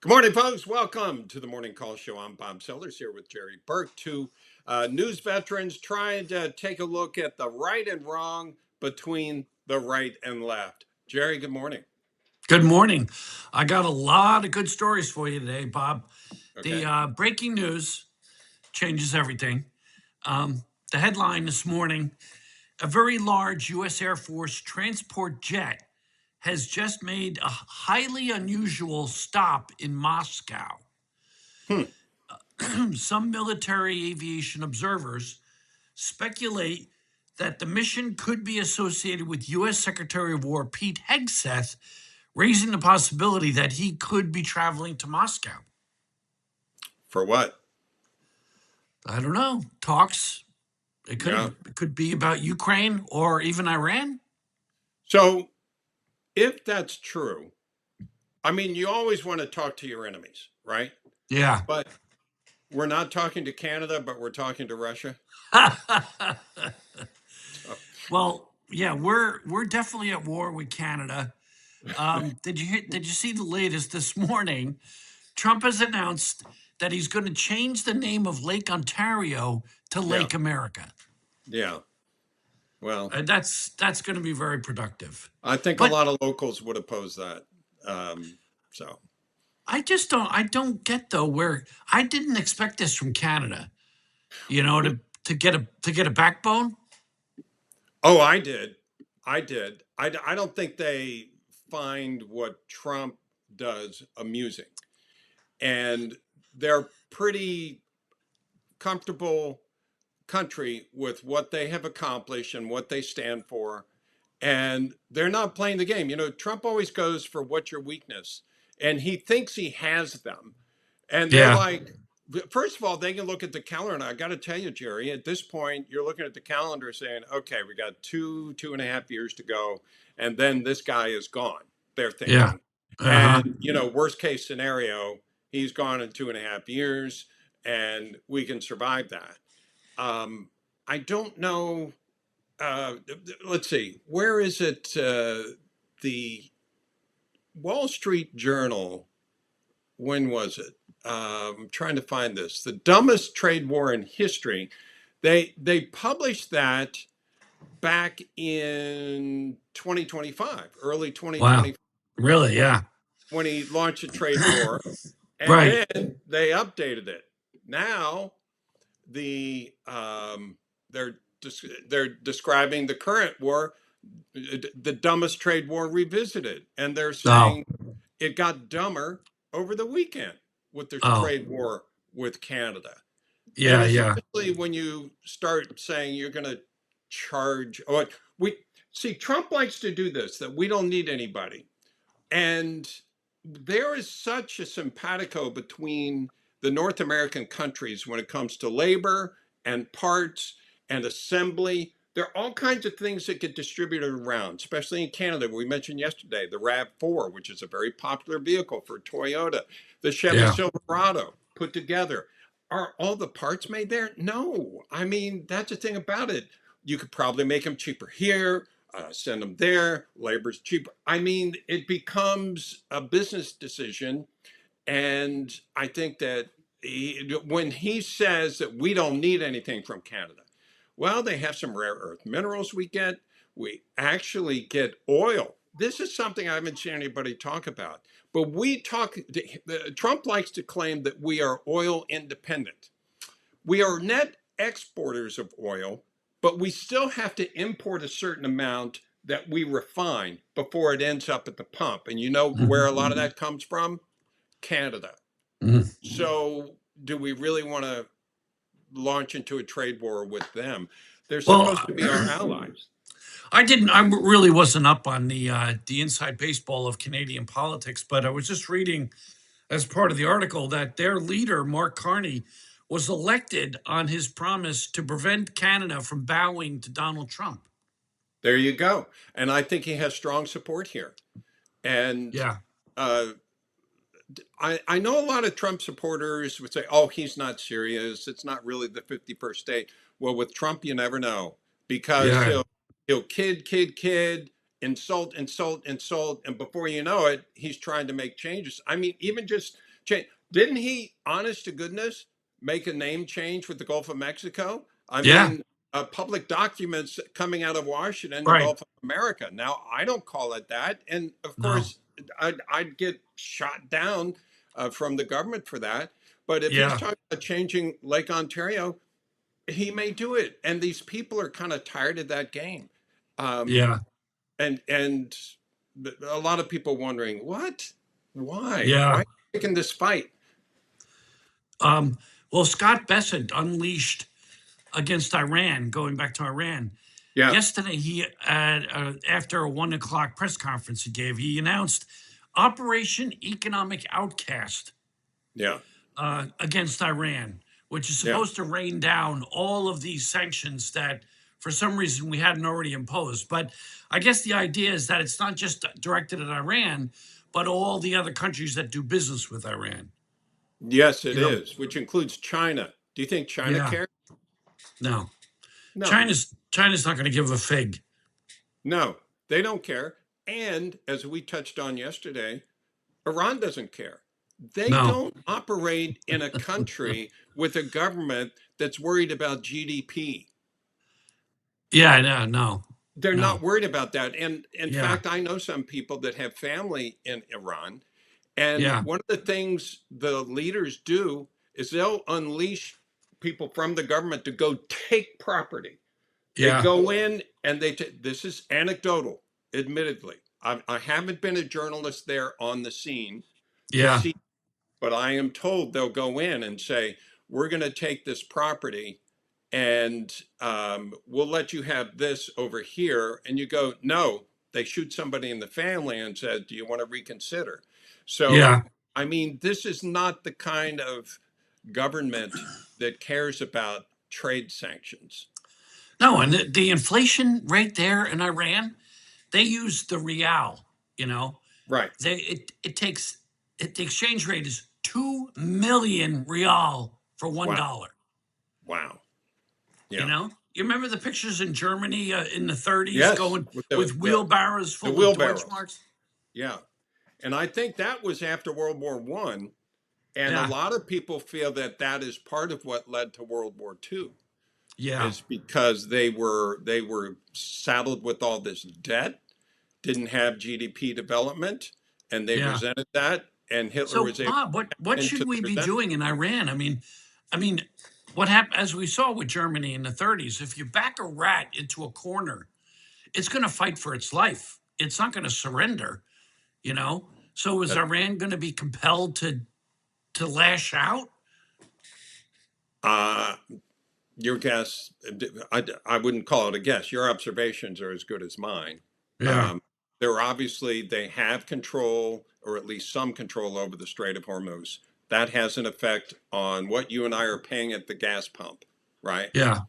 Good morning, folks. Welcome to the Morning Call Show. I'm Bob Sellers here with Jerry Burke, two news veterans trying to take a look at the right and wrong between the right and left. Jerry, good morning. Good morning. I got a lot of good stories for you today, Bob. Okay. The breaking news changes everything. The headline this morning: a very large U.S. Air Force transport jet has just made a highly unusual stop in Moscow. Hmm. Some military aviation observers speculate that the mission could be associated with U.S. Secretary of War Pete Hegseth, raising the possibility that he could be traveling to Moscow. For what? I don't know. Talks. It Yeah. could be about Ukraine or even Iran. So, if that's true, I mean, you always want to talk to your enemies, right? Yeah. But we're not talking to Canada, but we're talking to Russia. So, Well, yeah, we're definitely at war with Canada. Did you see the latest this morning? Trump has announced that he's going to change the name of Lake Ontario to yeah. Lake America. Yeah. Well, That's going to be very productive. I think a But lot of locals would oppose that. So, I don't get though where I didn't expect this from Canada. You know, to get a backbone. oh, I did. I did. I don't think they find what Trump does amusing. And they're pretty comfortable country with what they have accomplished and what they stand for. And they're not playing the game. You know, Trump always goes for what's your weakness. And he thinks he has them. And they're Yeah. like, first of all, they can look at the calendar. And I got to tell you, Jerry, at this point, you're looking at the calendar saying, okay, we got 2.5 years to go. And then this guy is gone, they're Yeah. thinking. Uh-huh. And, you know, worst case scenario, he's gone in 2.5 years and we can survive that. I don't know. Let's see, where is it? The Wall Street Journal, when was it? I'm trying to find this. The dumbest trade war in history. They published that back in 2025, early Wow. 2020, Really? Yeah. when he launched a trade war, and Right. then they updated it. Now the they're they're describing the current war, the dumbest trade war revisited, and they're Oh. saying it got dumber over the weekend with the Oh. trade war with Canada. And Yeah. Yeah. especially when you start saying you're going to charge, or we see Trump likes to do this, that we don't need anybody. And there is such a simpatico between the North American countries when it comes to labor and parts and assembly. There are all kinds of things that get distributed around, especially in Canada. We mentioned yesterday the RAV4, which is a very popular vehicle for Toyota, the Chevy Yeah. Silverado put together. Are all the parts made there? No. I mean, that's the thing about it. You could probably make them cheaper here, send them there. Labor's cheaper. I mean, it becomes a business decision. And I think that when he says that we don't need anything from Canada, well, they have some rare earth minerals we get. We actually get oil. This is something I haven't seen anybody talk about. But we talk, Trump likes to claim that we are oil independent. We are net exporters of oil, but we still have to import a certain amount that we refine before it ends up at the pump. And you know where a lot of that comes from? Canada. Mhm. So, do we really want to launch into a trade war with them? They're Well, supposed to be our allies. I didn't. I really wasn't up on the inside baseball of Canadian politics, but I was just reading as part of the article that their leader, Mark Carney, was elected on his promise to prevent Canada from bowing to Donald Trump. There you go. And I think he has strong support here. And Yeah. uh, I know a lot of Trump supporters would say, oh, he's not serious. It's not really the 51st state. Well, with Trump, you never know because Yeah. he'll kid, insult. And before you know it, he's trying to make changes. I mean, even just change. Didn't he, honest to goodness, make a name change with the Gulf of Mexico? I Yeah. mean, public documents coming out of Washington, the Right. Gulf of America. Now, I don't call it that. And of No. course, I'd get shot down from the government for that. But if he's Yeah. talking about changing Lake Ontario, he may do it. And these people are kind of tired of that game. Um, Yeah. and a lot of people wondering, what? Why Yeah. are you taking this fight? Um, well, Scott Bessent unleashed against Iran, going back to Iran. Yeah, Yesterday, after a 1 o'clock press conference he announced Operation Economic Outcast yeah, against Iran, which is yeah. supposed to rain down all of these sanctions that, for some reason, we hadn't already imposed. But I guess the idea is that it's not just directed at Iran, but all the other countries that do business with Iran. Yes, it You know, is, which includes China. Do you think China yeah, cares? no, No, China's not going to give a fig. no, they don't care. And as we touched on yesterday, Iran doesn't care. They No, don't operate in a country with a government that's worried about GDP. yeah, no, no, They're not no, worried about that. And in yeah, fact, I know some people that have family in Iran. And yeah, one of the things the leaders do is they'll unleash people from the government to go take property. They yeah, go in and this is anecdotal, admittedly. I haven't been a journalist there on the scene to yeah, see, but I am told they'll go in and say, we're going to take this property and we'll let you have this over here. And you go, no, they shoot somebody in the family and said, do you want to reconsider? So, yeah. I mean, this is not the kind of government that cares about trade sanctions. No, and the inflation rate there in Iran, they use the real. You know, Right. it takes the exchange rate is 2 million real for one Wow. dollar. Wow. You Yeah. know, you remember the pictures in Germany in the 30s Yes. going With with wheelbarrows the full of wheelbarrows. Deutschmarks? Yeah. And I think that was after World War One. And a Yeah, lot of people feel that that is part of what led to World War II. yeah, Is because they were saddled with all this debt, didn't have GDP development, and they yeah. resented that. And Hitler So, was able Bob, what to into should we the be resentment. doing in Iran? I mean, what happened as we saw with Germany in the 30s? If you back a rat into a corner, it's going to fight for its life. It's not going to surrender. You know. So, is That, Iran going to be compelled to lash out? uh, your guess, I wouldn't call it a guess. Your observations are as good as mine. Yeah, Um, they have control, or at least some control over the Strait of Hormuz. That has an effect on what you and I are paying at the gas pump, right? yeah,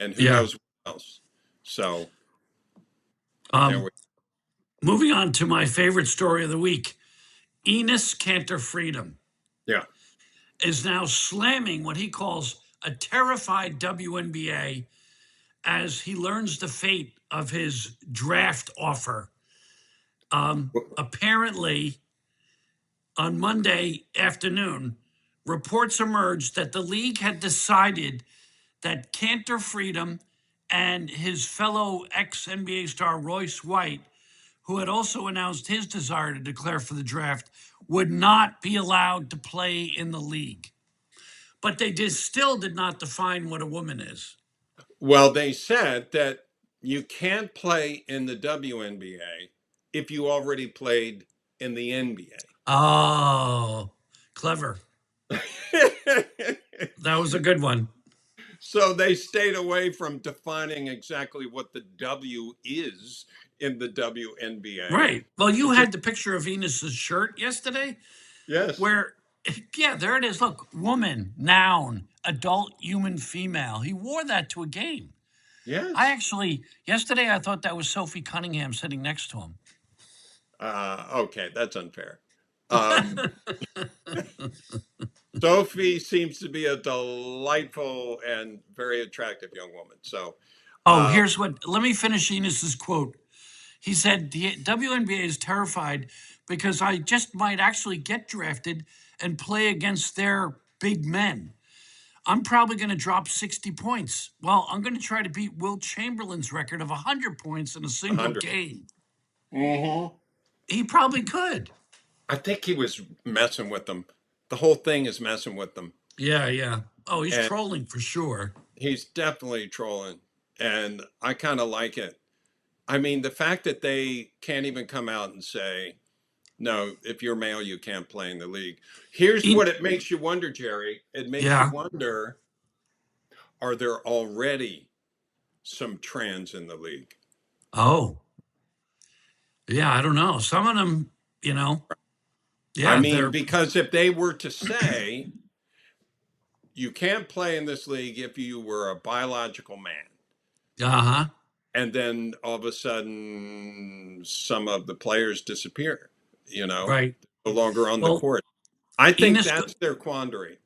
And who yeah. knows what else. So there Um, we moving on to my favorite story of the week. Enos Cantor Freedom yeah. is now slamming what he calls a terrified WNBA as he learns the fate of his draft offer. Apparently, on Monday afternoon, reports emerged that the league had decided that Cantor Freedom and his fellow ex NBA star Royce White, who had also announced his desire to declare for the draft, would not be allowed to play in the league. But they still did not define what a woman is. Well, they said that you can't play in the WNBA if you already played in the Oh, clever. NBA. That was a good one. So they stayed away from defining exactly what the W is in the WNBA. Right. Well, you It just had the picture of Venus's shirt yesterday yes, where, yeah, there it is. Look, woman, noun, adult, human, female. He wore that to a game. I yes. actually, yesterday, I thought that was Sophie Cunningham sitting next to him. Okay, that's unfair. Um, Sophie seems to be a delightful and very attractive young woman. So, Oh, uh, here's what, let me finish Enos's quote. He said the WNBA is terrified because I just might actually get drafted and play against their big men. I'm probably going to drop 60 points. Well, I'm going to try to beat Will Chamberlain's record of 100 points in a single 100. game. Mm-hmm. He probably could. I think he was messing with them. The whole thing is messing with them. Yeah, yeah. Oh, he's And trolling for sure. he's definitely trolling. And I kind of like it. I mean, the fact that they can't even come out and say, no, if you're male, you can't play in the league. Here's He, what it makes you wonder, Jerry. It makes you yeah. wonder, are there already some trans in the league? Oh, yeah. I don't know. Some of them, you know, I yeah, mean, they're, because if they were to say, you can't play in this league if you were a biological man, uh huh. and then all of a sudden some of the players disappear, Right. no longer on the Well, court. I think Enos, that's their quandary.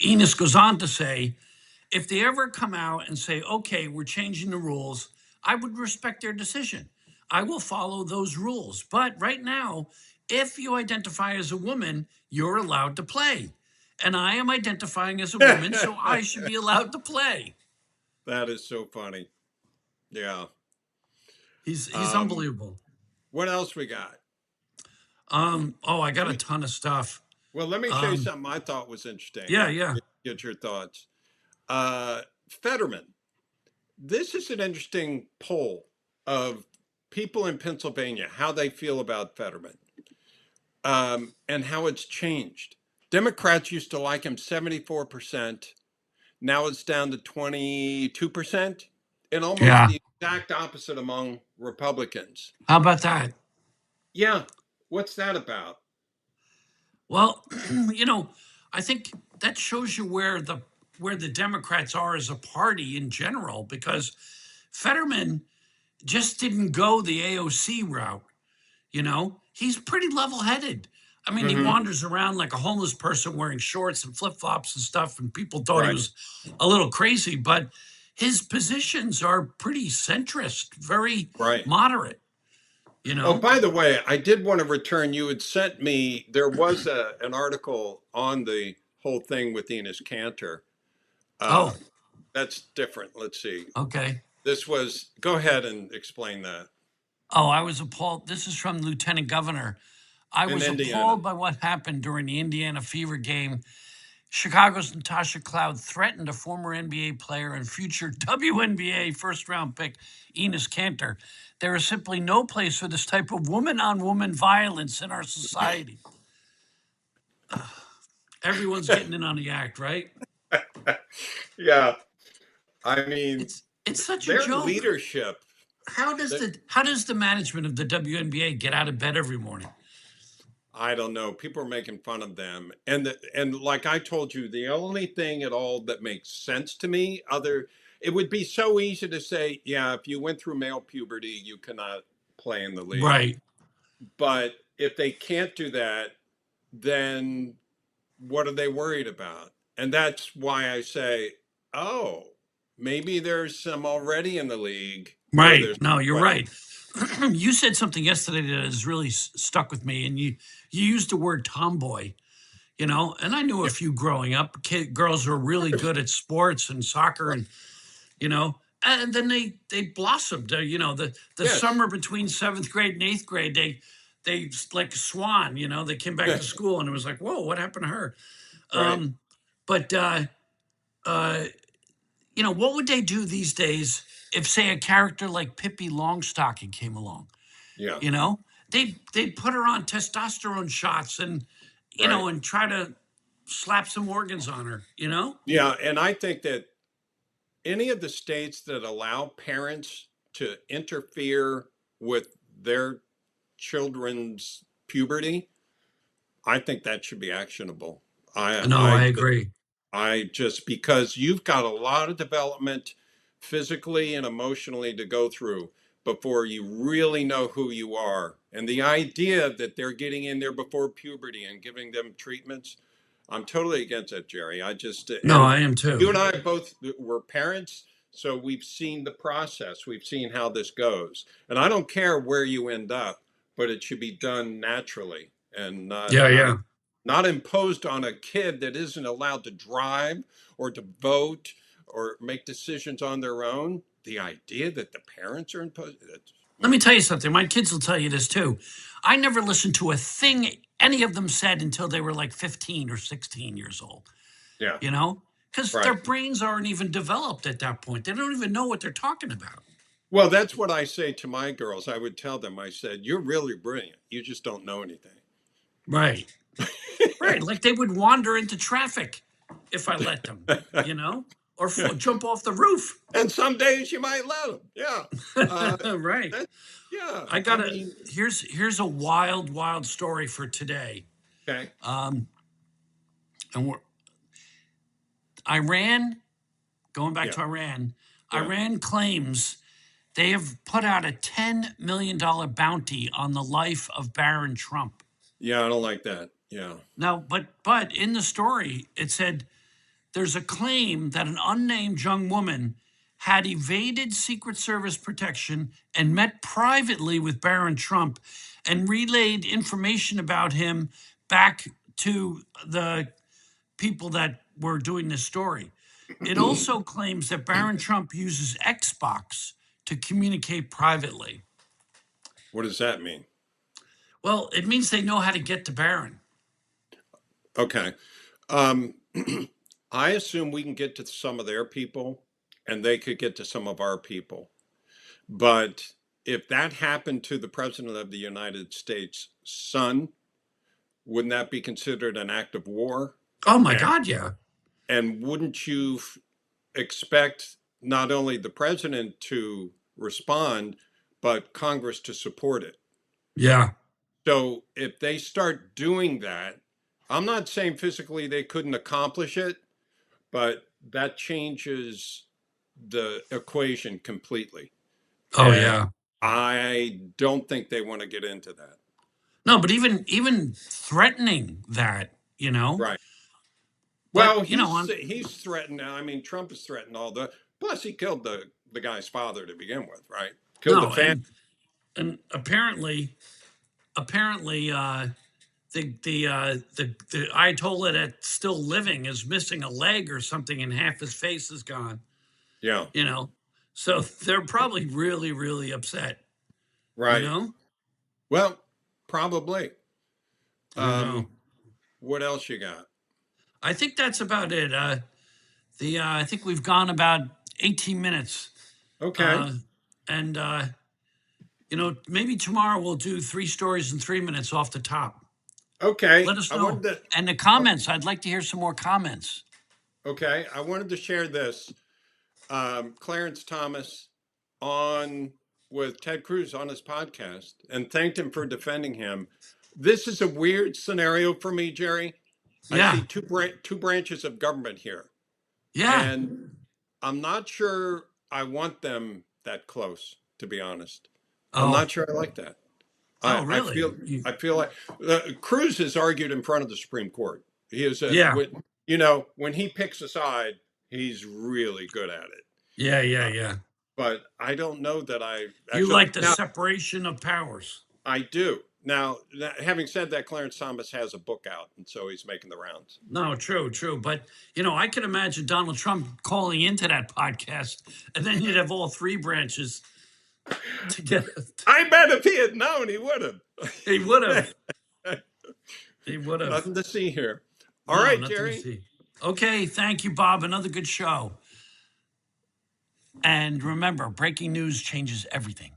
Enos goes on to say, if they ever come out and say, okay, we're changing the rules, I would respect their decision. I will follow those rules. But right now, if you identify as a woman, you're allowed to play. And I am identifying as a woman, so I should be allowed to play. That is so funny. Yeah. He's Um, unbelievable. what else we got? Oh, I Let got a me, ton of stuff. well, let me show you Um, something I thought was interesting. yeah, yeah. Get your thoughts. Fetterman. This is an interesting poll of people in Pennsylvania, how they feel about Fetterman, and how it's changed. Democrats used to like him 74%. Now it's down to 22%, and almost Yeah. the exact opposite among Republicans. How about that? Yeah, what's that about? Well, you know, I think that shows you where the Democrats are as a party in general, because Fetterman just didn't go the AOC route. He's pretty level-headed. I mean, he Hmm. wanders around like a homeless person wearing shorts and flip-flops and stuff, and people thought he Right, was a little crazy, but his positions are pretty centrist, very right. moderate, you Oh, know? by the way, I did want to return. You had sent me, there was an article on the whole thing with Enos Cantor. Uh, Oh, that's different. Let's see. okay. This was, go ahead and explain that. Oh, I was appalled. This is from Lieutenant Governor. I In was Indiana. appalled by what happened during the Indiana Fever game. Chicago's Natasha Cloud threatened a former NBA player and future WNBA first round pick, Enos Cantor. There is simply no place for this type of woman on woman violence in our society. Everyone's getting in on the act, right? Yeah, I mean, It's such a their joke. leadership, How does that, the management of the WNBA get out of bed every morning? I don't know. People are making fun of them, and like I told you, the only thing at all that makes sense to me, it would be so easy to say, yeah, if you went through male puberty, you cannot play in the league. Right. But if they can't do that, then what are they worried about? And that's why I say, oh, maybe there's some already in the league where Right. there's No, you're what? right. You said something yesterday that has really stuck with me, and you used the word tomboy. And I knew a Yeah, few growing up. Girls were really good at sports and soccer, right. and you know, and then they blossomed. The Yes. summer between seventh grade and eighth grade, they like a swan. They came back to school, and it was like, whoa, what happened to her? Right. Um, but uh, what would they do these days if, say, a character like Pippi Longstocking came along? Yeah. You know, they'd put her on testosterone shots and Right. and try to slap some organs on her. Yeah. And I think that any of the states that allow parents to interfere with their children's puberty, I think that should be actionable. I, No, I I agree. I just, because you've got a lot of development physically and emotionally to go through before you really know who you are. And the idea that they're getting in there before puberty and giving them treatments, I'm totally against that, Jerry. I just, No, and I am you too. and I both were parents. So we've seen the process. We've seen how this goes. And I don't care where you end up, but it should be done naturally and Yeah, yeah. not imposed on a kid that isn't allowed to drive or to vote or make decisions on their own. The idea that the parents are imposed. Let me tell you something. My kids will tell you this too. I never listened to a thing any of them said until they were like 15 or 16 years old, Yeah, you know? Because their right. brains aren't even developed at that point. They don't even know what they're talking about. Well, that's what I say to my girls. I would tell them, I said, you're really brilliant. You just don't know anything. Right. Right. Like they would wander into traffic if I let them, you know? Or jump off the roof. And some days you might let them. Yeah. Uh, Right. that, yeah. I I gotta mean, here's a wild story for today. okay. And Iran, going back Yeah. to Iran, Yeah. Iran claims they have put out a $10 million bounty on the life of Barron Trump. Yeah. I don't like that. Yeah. Now, but in the story, it said there's a claim that an unnamed young woman had evaded Secret Service protection and met privately with Barron Trump and relayed information about him back to the people that were doing this story. It also claims that Barron Trump uses Xbox to communicate privately. What does that mean? Well, it means they know how to get to Barron. Okay. Um, I assume we can get to some of their people and they could get to some of our people. But if that happened to the President of the United States' son, wouldn't that be considered an act of war? Oh my And, God, yeah. and wouldn't you expect not only the president to respond, but Congress to support it? Yeah. So if they start doing that, I'm not saying physically they couldn't accomplish it, but that changes the equation completely. Oh And yeah. I don't think they want to get into that. No, but even threatening that, you know. Right. Well, But you know, on he's threatened. I mean, Trump has threatened all the. Plus, he killed the guy's father to begin with, right? Killed the no, family. and apparently, the Ayatollah that's still living is missing a leg or something, and half his face is gone. Yeah. You know, so they're probably really upset. You Right. know, Well, probably. I don't know. What else you got? I think that's about it. I think we've gone about 18 minutes, Okay. uh, and maybe tomorrow we'll do 3 stories in 3 minutes off the top. Okay. Let us I wanted know. to. And the comments, I'd like to hear some more comments. Okay. I wanted to share this. Clarence Thomas on with Ted Cruz on his podcast and thanked him for defending him. This is a weird scenario for me, Jerry. I Yeah. see two branches of government here, Yeah. and I'm not sure I want them that close. To be honest, I'm Oh, not sure I like that. oh, I really? feel I feel like Cruz has argued in front of the Supreme Court. He is Yeah. when he picks a side, he's really good at it. Yeah. Yeah. Uh, Yeah. but I don't know that I You actually. like the Now separation of powers. I do. Now, having said that, Clarence Thomas has a book out, and so he's making the rounds. No, true. But, I could imagine Donald Trump calling into that podcast, and then you'd have all 3 branches together. I bet if he had known, he would have. He would have. He would have. Nothing to see here. All No, right, nothing to Jerry. see. Okay, thank you, Bob. Another good show. And remember, breaking news changes everything.